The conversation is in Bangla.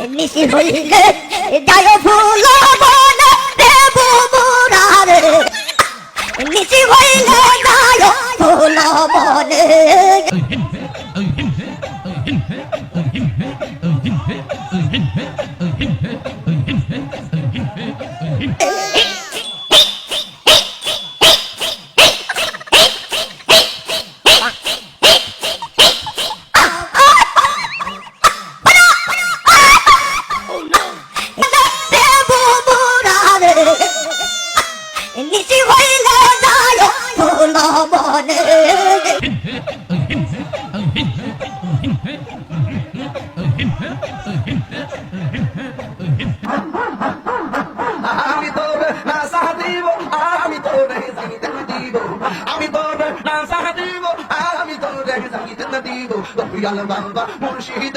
নিশি হইলে যায় ফুল বনে দেব মুরারে নিশি হইলে যায় ফুল বনে নিশি হইলে যায় ফুল বনে আমি তোর না সাহা দিব আমি তোর জানিতে না দিব আমি তোর না সাহা দিব আমি তোর জানিতে না দিব দয়াল বাবা মুর্শিদ